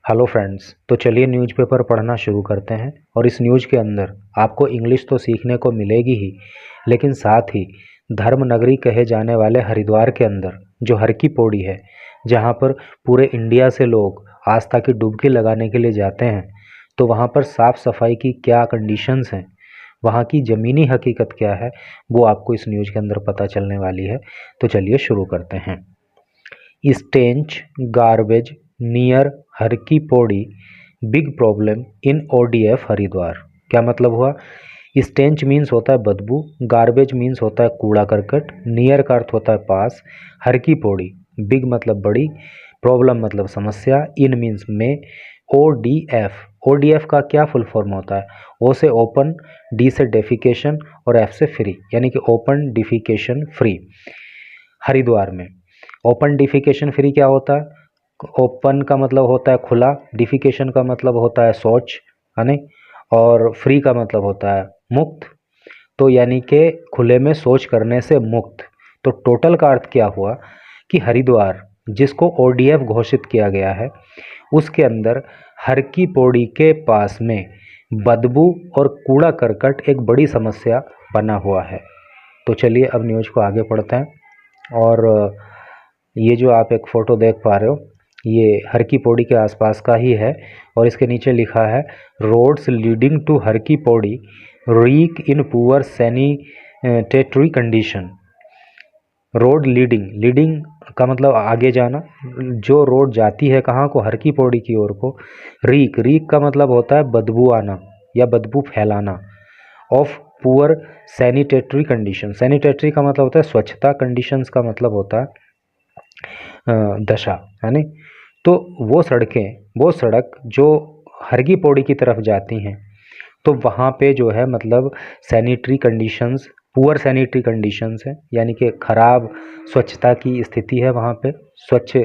Hello friends, तो चलिए newspaper पढ़ना शुरू करते हैं। और इस न्यूज़ के अंदर आपको इंग्लिश तो सीखने को मिलेगी ही, लेकिन साथ ही धर्म नगरी कहे जाने वाले हरिद्वार के अंदर जो हर की पौड़ी है, जहाँ पर पूरे इंडिया से लोग आस्था की डुबकी लगाने के लिए जाते हैं, तो वहाँ पर साफ़ सफाई की क्या कंडीशंस हैं, वहाँ की ज़मीनी हकीकत क्या है, वो आपको इस न्यूज़ के अंदर पता चलने वाली है। तो चलिए शुरू करते हैं। Stench garbage near her ki Pauri big problem in ODF Haridwar. क्या मतलब हुआ? स्टेंच मीन्स होता है बदबू, गार्बेज मीन्स होता है कूड़ा करकट, नियर का अर्थ होता है पास, हर की पौड़ी बिग मतलब बड़ी, प्रॉब्लम मतलब समस्या, इन मीन्स में, ओडीएफ ओडीएफ का क्या फुल फॉर्म होता है? ओ से ओपन, डी से डेफिकेशन और एफ से फ्री, यानी कि ओपन डिफिकेशन फ्री हरिद्वार में। ओपन डिफिकेशन फ्री क्या होता है? ओपन का मतलब होता है खुला, डिफिकेशन का मतलब होता है शौच, है नहीं, और फ्री का मतलब होता है मुक्त। तो यानी कि खुले में शौच करने से मुक्त। तो टोटल का अर्थ क्या हुआ कि हरिद्वार जिसको ओडीएफ घोषित किया गया है, उसके अंदर हर की पौड़ी के पास में बदबू और कूड़ा करकट एक बड़ी समस्या बना हुआ है। तो चलिए अब न्यूज़ को आगे पढ़ते हैं। और ये जो आप एक फ़ोटो देख पा रहे हो, ये हर की पौड़ी के आसपास का ही है। और इसके नीचे लिखा है roads leading to Har ki Pauri reek in poor sanitary condition. Road leading, leading का मतलब आगे जाना, जो रोड जाती है कहाँ को? हर की पौड़ी की ओर को। रीक, रीक का मतलब होता है बदबू आना या बदबू फैलाना। ऑफ पुअर सैनिटेटरी कंडीशन, सैनिटेटरी का मतलब होता है स्वच्छता, कंडीशंस का मतलब होता है दशा, है नहीं। तो वो सड़कें, वो सड़क जो हर की पौड़ी की तरफ जाती हैं, तो वहाँ पे जो है मतलब sanitary conditions, poor sanitary conditions है, यानी कि ख़राब स्वच्छता की स्थिति है वहाँ पे, स्वच्छ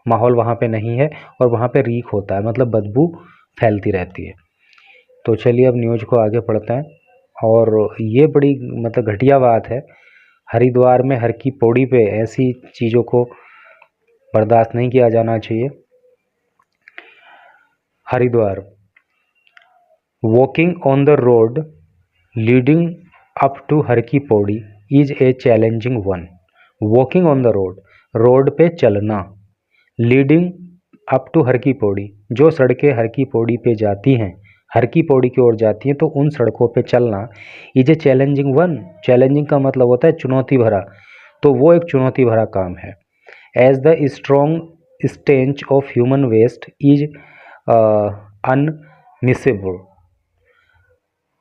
माहौल वहाँ पे नहीं है, और वहाँ पे रीक होता है, मतलब बदबू फैलती रहती है। तो चलिए अब न्यूज़ को आगे पढ़ते हैं। और ये बड़ी मतलब घटिया बात है, हरिद्वार में हर की पौड़ी पे ऐसी चीज़ों को बर्दाश्त नहीं किया जाना चाहिए। Haridwar, walking on the road leading up to Har ki Pauri is a challenging one. Walking on the road, road पे चलना, leading up to Har ki Pauri, जो सड़कें हर की पौड़ी पे जाती हैं, हर की पौड़ी की ओर जाती हैं, तो उन सड़कों पे चलना is a challenging one. Challenging का मतलब होता है चुनौती भरा, तो वो एक चुनौती भरा काम है। As the strong stench of human waste is unmissable.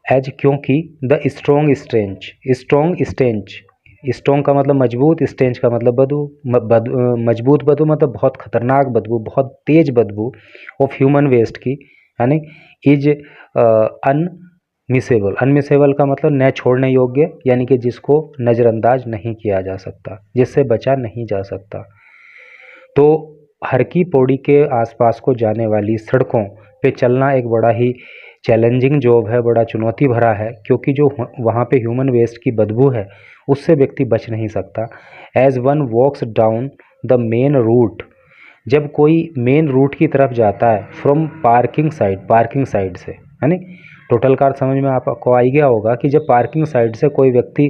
As क्योंकि the strong stench, strong stench, strong का मतलब मजबूत, स्टेंच का मतलब मजबूत बदबू मतलब बहुत खतरनाक बदबू, बहुत तेज बदबू ऑफ ह्यूमन वेस्ट की, यानी इज अनमिसेबल। अनमिसेबल का मतलब न छोड़ने योग्य, यानी कि जिसको नज़रअंदाज नहीं किया जा सकता, जिससे बचा नहीं जा सकता। तो हर की पौड़ी के आसपास को जाने वाली सड़कों पे चलना एक बड़ा ही चैलेंजिंग जॉब है, बड़ा चुनौती भरा है, क्योंकि जो वहाँ पे ह्यूमन वेस्ट की बदबू है उससे व्यक्ति बच नहीं सकता। As one walks down the main route, जब कोई मेन रूट की तरफ जाता है, from parking side, parking side से, है नी, टोटल कार समझ में आपको आ ही गया होगा कि जब पार्किंग साइड से कोई व्यक्ति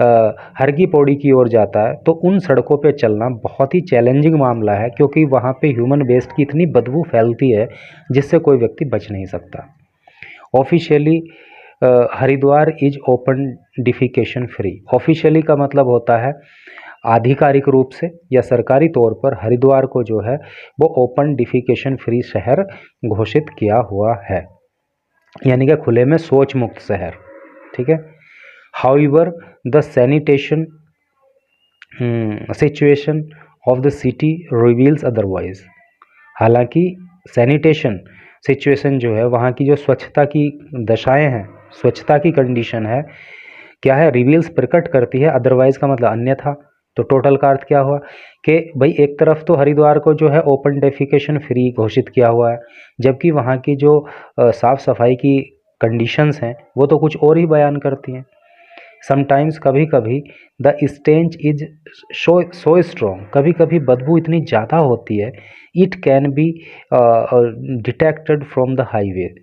हर की पौड़ी की ओर जाता है, तो उन सड़कों पे चलना बहुत ही चैलेंजिंग मामला है, क्योंकि वहाँ पे ह्यूमन वेस्ट की इतनी बदबू फैलती है जिससे कोई व्यक्ति बच नहीं सकता। Officially Haridwar is open defecation free. Officially का मतलब होता है आधिकारिक रूप से या सरकारी तौर पर हरिद्वार को जो है वो ओपन डिफिकेशन फ्री शहर घोषित किया हुआ है, यानी कि खुले में शौच मुक्त शहर। ठीक है। However the sanitation situation of the city reveals otherwise. हालांकि सैनिटेशन सिचुएशन जो है, वहाँ की जो स्वच्छता की दशाएं हैं, स्वच्छता की कंडीशन है, क्या है? रिवील्स, प्रकट करती है, अदरवाइज का मतलब अन्यथा। तो टोटल का अर्थ क्या हुआ कि भाई एक तरफ तो हरिद्वार को जो है ओपन डेफिकेशन फ्री घोषित किया हुआ है, जबकि वहाँ की जो साफ़ सफाई की कंडीशंस हैं वो तो कुछ और ही बयान करती हैं। समटाइम्स कभी कभी the stench is so strong, कभी कभी बदबू इतनी ज़्यादा होती है, it can be detected from the highway,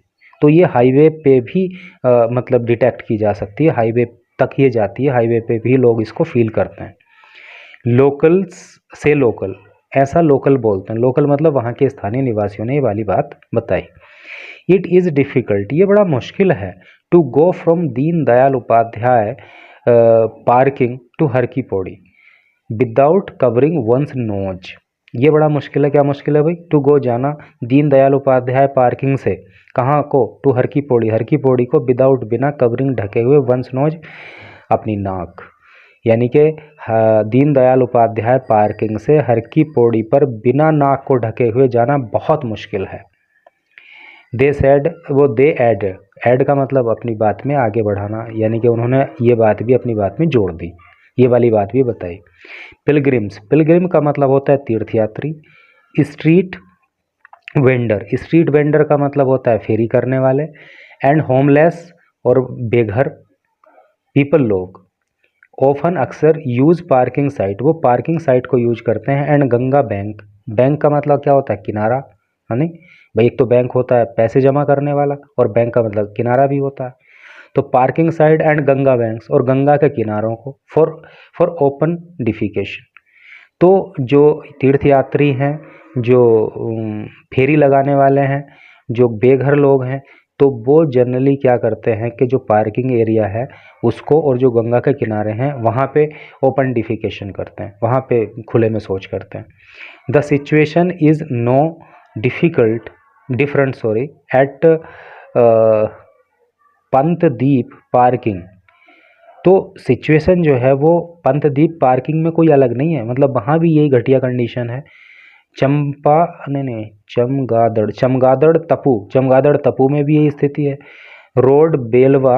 तो ये हाईवे पे भी मतलब डिटेक्ट की जा सकती है, हाईवे तक ये जाती है, हाईवे पे भी लोग इसको फील करते हैं। लोकल्स से लोकल, ऐसा लोकल बोलते हैं, लोकल मतलब वहाँ के स्थानीय निवासियों ने ये वाली बात बताई। इट इज़ डिफ़िकल्ट, ये बड़ा मुश्किल है, to go from Deen Dayal Upadhyay parking to Har ki Pauri without covering one's nose, ये बड़ा मुश्किल है। क्या मुश्किल है भाई? टू गो जाना दीन दयाल उपाध्याय पार्किंग से कहाँ को? टू हर की पौड़ी, हर की पौड़ी को विदाउट बिना कवरिंग ढके हुए वंस नोज अपनी नाक, यानी कि दीन दयाल उपाध्याय पार्किंग से हर की पौड़ी पर बिना नाक को ढके हुए जाना बहुत मुश्किल है। दे सेड, वो दे ऐड का मतलब अपनी बात में आगे बढ़ाना, यानी कि उन्होंने ये बात भी अपनी बात में जोड़ दी, ये वाली बात भी बताई। पिलग्रिम्स, पिलग्रिम का मतलब होता है तीर्थयात्री। स्ट्रीट वेंडर, स्ट्रीट वेंडर का मतलब होता है फेरी करने वाले। एंड होमलेस और बेघर पीपल लोग। ऑफन अक्सर यूज पार्किंग साइट, वो पार्किंग साइट को यूज करते हैं। एंड गंगा बैंक, बैंक का मतलब क्या होता है? किनारा, है नहीं भाई? एक तो बैंक होता है पैसे जमा करने वाला, और बैंक का मतलब किनारा भी होता है। तो parking side and Ganga banks, और गंगा के किनारों को फॉर ओपन डिफिकेशन। तो जो तीर्थयात्री हैं, जो फेरी लगाने वाले हैं, जो बेघर लोग हैं, तो वो जनरली क्या करते हैं कि जो पार्किंग एरिया है उसको, और जो गंगा के किनारे हैं वहाँ पे ओपन डिफिकेशन करते हैं, वहाँ पे खुले में शौच करते हैं। The situation is no different at Pantdeep parking, तो सिचुएशन जो है वो पंतदीप पार्किंग में कोई अलग नहीं है, मतलब वहाँ भी यही घटिया कंडीशन है। चमगादड़ तपू में भी यही स्थिति है। Road Belwa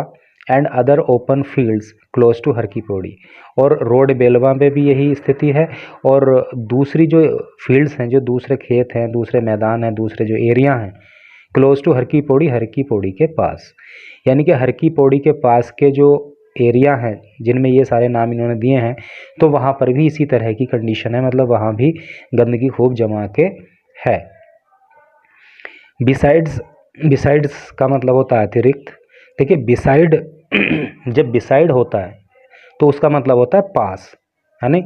and other open fields close to Har ki Pauri, और रोड बेलवा में भी यही स्थिति है, और दूसरी जो फील्ड्स हैं, जो दूसरे खेत हैं, दूसरे मैदान हैं, दूसरे जो एरिया हैं क्लोज टू हर की पौड़ी के पास, यानी कि हर की पौड़ी के पास के जो एरिया हैं जिनमें ये सारे नाम इन्होंने दिए हैं, तो वहाँ पर भी इसी तरह की कंडीशन है, मतलब वहाँ भी गंदगी खूब जमा के है। बिसाइड्स का मतलब होता है अतिरिक्त। देखिए बिसाइड जब बिसाइड होता है तो उसका मतलब होता है पास, है नहीं?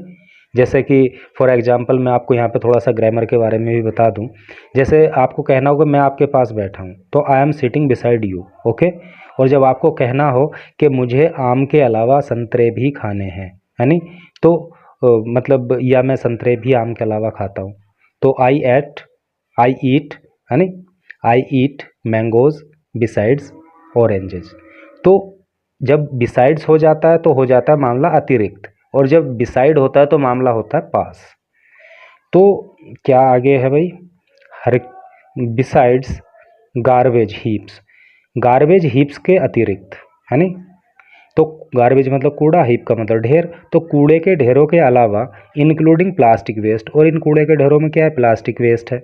जैसे कि फॉर एग्जांपल मैं आपको यहाँ पे थोड़ा सा ग्रामर के बारे में भी बता दूँ। जैसे आपको कहना होगा मैं आपके पास बैठा हूँ, तो I am sitting beside you, okay. और जब आपको कहना हो कि मुझे आम के अलावा संतरे भी खाने हैं, है नहीं, तो मतलब या मैं संतरे भी आम के अलावा खाता हूँ, तो आई ईट, है नहीं, आई ईट मैंगोज बिसाइड्स ऑरेंजेस। तो जब बिसाइड्स हो जाता है तो हो जाता है मामला अतिरिक्त, और जब बिसाइड होता है तो मामला होता है पास। तो क्या आगे है भाई? हर बिसाइड्स गार्बेज हीप्स के अतिरिक्त, है नहीं, तो गार्बेज मतलब कूड़ा, हीप का मतलब ढेर, तो कूड़े के ढेरों के अलावा इंक्लूडिंग प्लास्टिक वेस्ट, और इन कूड़े के ढेरों में क्या है? प्लास्टिक वेस्ट है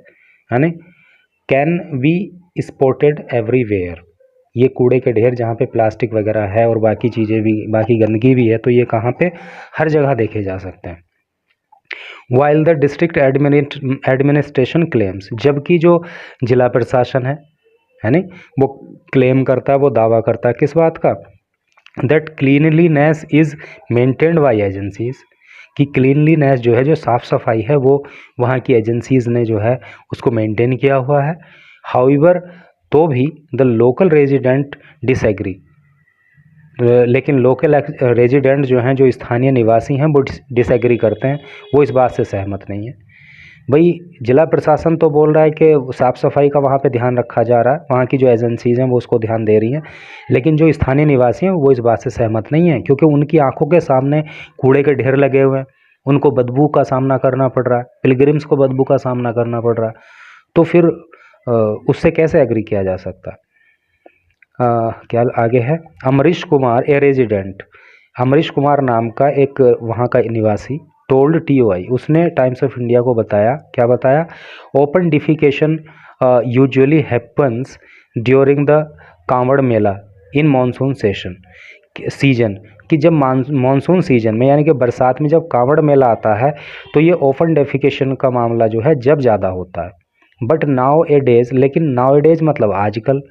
नहीं, कैन बी स्पॉटेड एवरीवेयर, ये कूड़े के ढेर जहाँ पे प्लास्टिक वगैरह है और बाकी चीज़ें भी, बाकी गंदगी भी है, तो ये कहाँ पे? हर जगह देखे जा सकते हैं। While the district administration claims, जबकि जो जिला प्रशासन है नहीं, वो क्लेम करता है, वो दावा करता है किस बात का? That cleanliness is maintained by agencies, कि क्लीनलीनेस जो है, जो साफ़ सफाई है, वो वहाँ की एजेंसीज़ ने जो है उसको मेंटेन किया हुआ है। हाउएवर, तो भी द लोकल रेजिडेंट डिसएग्री, लेकिन लोकल रेजिडेंट जो हैं, जो स्थानीय निवासी हैं, वो डिसएग्री करते हैं, वो इस बात से सहमत नहीं है। भाई जिला प्रशासन तो बोल रहा है कि साफ़ सफाई का वहाँ पे ध्यान रखा जा रहा है, वहाँ की जो एजेंसीज़ हैं वो उसको ध्यान दे रही हैं, लेकिन जो स्थानीय निवासी हैं वो इस बात से सहमत नहीं हैं, क्योंकि उनकी आंखों के सामने कूड़े के ढेर लगे हुए हैं, उनको बदबू का सामना करना पड़ रहा है, पिलग्रिम्स को बदबू का सामना करना पड़ रहा है, तो फिर उससे कैसे एग्री किया जा सकता है? क्या आगे है? अमरीश कुमार ए रेजिडेंट, अमरीश कुमार नाम का एक वहाँ का निवासी, टोल्ड TOI, उसने टाइम्स ऑफ इंडिया को बताया, क्या बताया? Open defecation usually happens during the Kanwar Mela in monsoon season, कि जब मानसून सीजन में यानी कि बरसात में जब कांवड़ मेला आता है तो ये ओपन डेफिकेशन का मामला जो है जब ज़्यादा होता है। बट नाउ ए डेज, लेकिन नाउ ए डेज मतलब आजकल,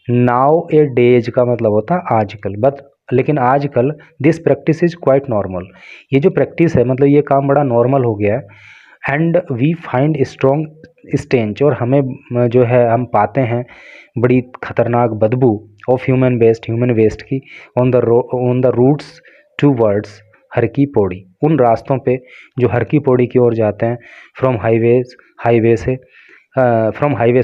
नाउ ए डेज का मतलब होता है आजकल, बट लेकिन आजकल this practice is quite normal. ये जो प्रैक्टिस है मतलब ये काम बड़ा नॉर्मल हो गया है। And we find strong stench, और हमें जो है हम पाते हैं बड़ी खतरनाक बदबू ऑफ ह्यूमन वेस्ट की on the routes towards Har ki Pauri, उन रास्तों पे जो हर की पौड़ी की ओर जाते हैं फ्रॉम हाईवे से फ्रॉम हाईवे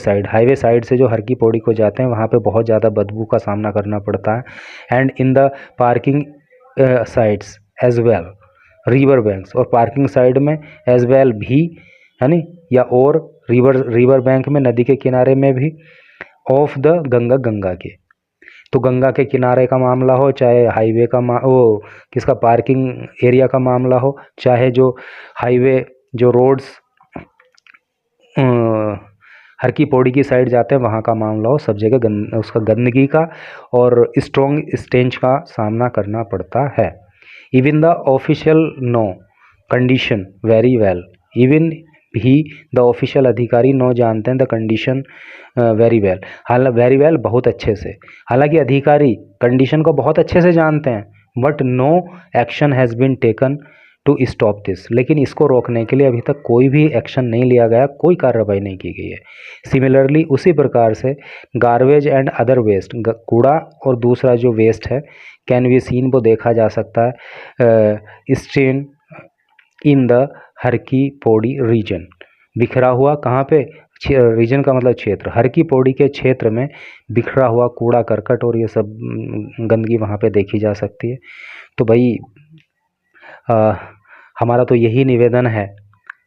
साइड से जो हर की पौड़ी को जाते हैं वहाँ पे बहुत ज़्यादा बदबू का सामना करना पड़ता है। And in the parking sides as well river banks, और पार्किंग साइड में एज वेल भी है नी, या और रिवर बैंक में नदी के किनारे में भी, ऑफ द गंगा के। तो गंगा के किनारे का मामला हो, चाहे हाईवे का किसका पार्किंग एरिया का मामला हो, चाहे जो हाईवे जो रोड्स हर की पौड़ी की साइड जाते हैं वहाँ का मामला हो, सब जगह उसका गंदगी का और स्ट्रॉन्ग स्टेंच का सामना करना पड़ता है। Even the official know condition very well, even भी द ऑफिशियल अधिकारी नो जानते हैं the condition very well, very well बहुत अच्छे से। हालांकि अधिकारी कंडीशन को बहुत अच्छे से जानते हैं, but no action has been taken to stop this, लेकिन इसको रोकने के लिए अभी तक कोई भी एक्शन नहीं लिया गया, कोई कार्रवाई नहीं की गई है। सिमिलरली उसी प्रकार से गार्बेज एंड अदर वेस्ट, कूड़ा और दूसरा जो वेस्ट है कैन बी सीन, वो देखा जा सकता है strain in the her ki Pauri reason, बिखरा हुआ कहाँ पे, रीजन का मतलब क्षेत्र, हर की पौड़ी के क्षेत्र में बिखरा हुआ कूड़ा करकट और ये सब गंदगी वहाँ पे देखी जा सकती है। तो भाई हमारा तो यही निवेदन है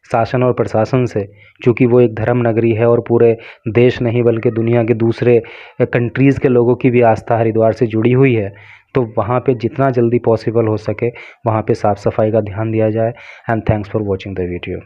शासन और प्रशासन से, क्योंकि वो एक धर्म नगरी है और पूरे देश नहीं बल्कि दुनिया के दूसरे कंट्रीज़ के लोगों की भी आस्था हरिद्वार से जुड़ी हुई है। तो वहाँ पे जितना जल्दी पॉसिबल हो सके वहाँ पे साफ़ सफाई का ध्यान दिया जाए। And thanks for watching the video.